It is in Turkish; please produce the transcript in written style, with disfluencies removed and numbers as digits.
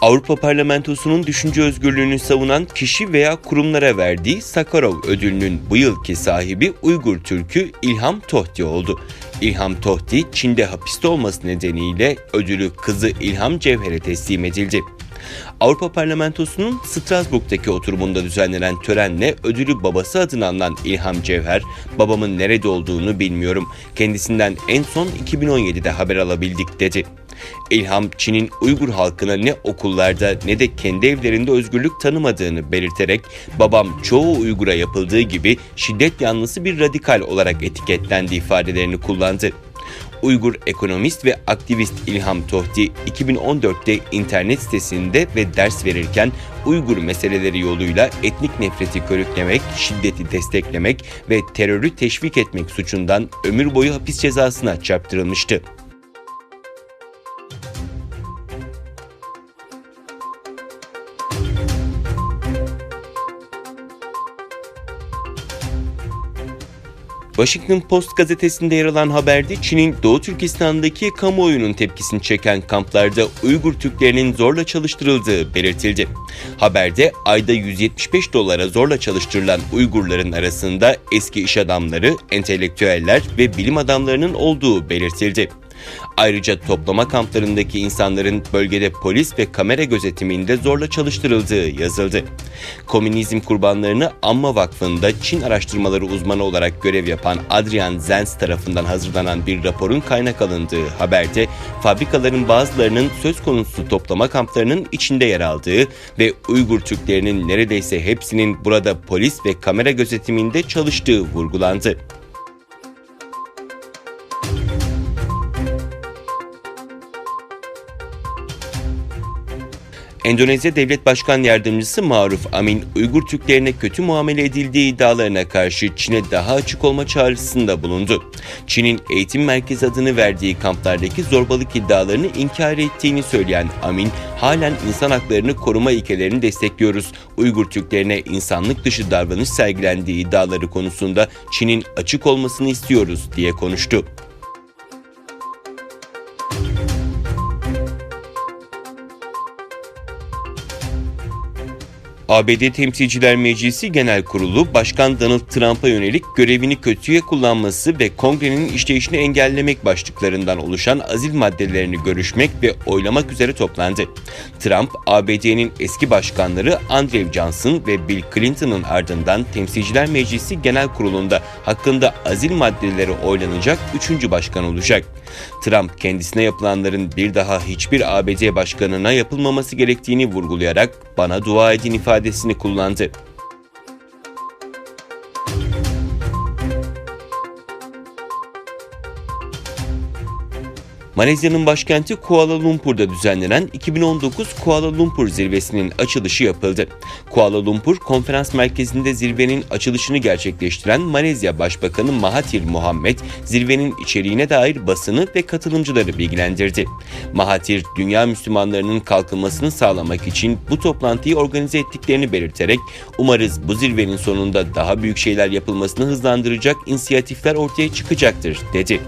Avrupa Parlamentosu'nun düşünce özgürlüğünü savunan kişi veya kurumlara verdiği Sakharov ödülünün bu yılki sahibi Uygur Türk'ü İlham Tohti oldu. İlham Tohti, Çin'de hapiste olması nedeniyle ödülü kızı İlham Cevher'e teslim edildi. Avrupa Parlamentosu'nun Strasbourg'daki oturumunda düzenlenen törenle ödülü babası adına alınan İlham Cevher, "Babamın nerede olduğunu bilmiyorum. Kendisinden en son 2017'de haber alabildik," dedi. İlham, Çin'in Uygur halkına ne okullarda ne de kendi evlerinde özgürlük tanımadığını belirterek, "Babam çoğu Uygur'a yapıldığı gibi şiddet yanlısı bir radikal olarak etiketlendi," ifadelerini kullandı. Uygur ekonomist ve aktivist İlham Tohti, 2014'te internet sitesinde ve ders verirken Uygur meseleleri yoluyla etnik nefreti körüklemek, şiddeti desteklemek ve terörü teşvik etmek suçundan ömür boyu hapis cezasına çarptırılmıştı. Washington Post gazetesinde yer alan haberde Çin'in Doğu Türkistan'daki kamuoyunun tepkisini çeken kamplarda Uygur Türklerinin zorla çalıştırıldığı belirtildi. Haberde ayda $175 zorla çalıştırılan Uygurların arasında eski iş adamları, entelektüeller ve bilim adamlarının olduğu belirtildi. Ayrıca toplama kamplarındaki insanların bölgede polis ve kamera gözetiminde zorla çalıştırıldığı yazıldı. Komünizm Kurbanlarını Anma Vakfı'nda Çin araştırmaları uzmanı olarak görev yapan Adrian Zenz tarafından hazırlanan bir raporun kaynak alındığı haberde fabrikaların bazılarının söz konusu toplama kamplarının içinde yer aldığı ve Uygur Türklerinin neredeyse hepsinin burada polis ve kamera gözetiminde çalıştığı vurgulandı. Endonezya Devlet Başkan Yardımcısı Maruf Amin, Uygur Türklerine kötü muamele edildiği iddialarına karşı Çin'e daha açık olma çağrısında bulundu. Çin'in eğitim merkezi adını verdiği kamplardaki zorbalık iddialarını inkar ettiğini söyleyen Amin, "Halen insan haklarını koruma ilkelerini destekliyoruz. Uygur Türklerine insanlık dışı davranış sergilendiği iddiaları konusunda Çin'in açık olmasını istiyoruz," diye konuştu. ABD Temsilciler Meclisi Genel Kurulu, Başkan Donald Trump'a yönelik görevini kötüye kullanması ve Kongre'nin işleyişini engellemek başlıklarından oluşan azil maddelerini görüşmek ve oylamak üzere toplandı. Trump, ABD'nin eski başkanları Andrew Johnson ve Bill Clinton'ın ardından Temsilciler Meclisi Genel Kurulu'nda hakkında azil maddeleri oylanacak 3. başkan olacak. Trump, kendisine yapılanların bir daha hiçbir ABD başkanına yapılmaması gerektiğini vurgulayarak "Bana dua edin" ifadesini kullandı. Malezya'nın başkenti Kuala Lumpur'da düzenlenen 2019 Kuala Lumpur Zirvesi'nin açılışı yapıldı. Kuala Lumpur Konferans Merkezi'nde zirvenin açılışını gerçekleştiren Malezya Başbakanı Mahathir Mohamad, zirvenin içeriğine dair basını ve katılımcıları bilgilendirdi. Mahathir, dünya Müslümanlarının kalkınmasını sağlamak için bu toplantıyı organize ettiklerini belirterek, "Umarız bu zirvenin sonunda daha büyük şeyler yapılmasını hızlandıracak inisiyatifler ortaya çıkacaktır," dedi.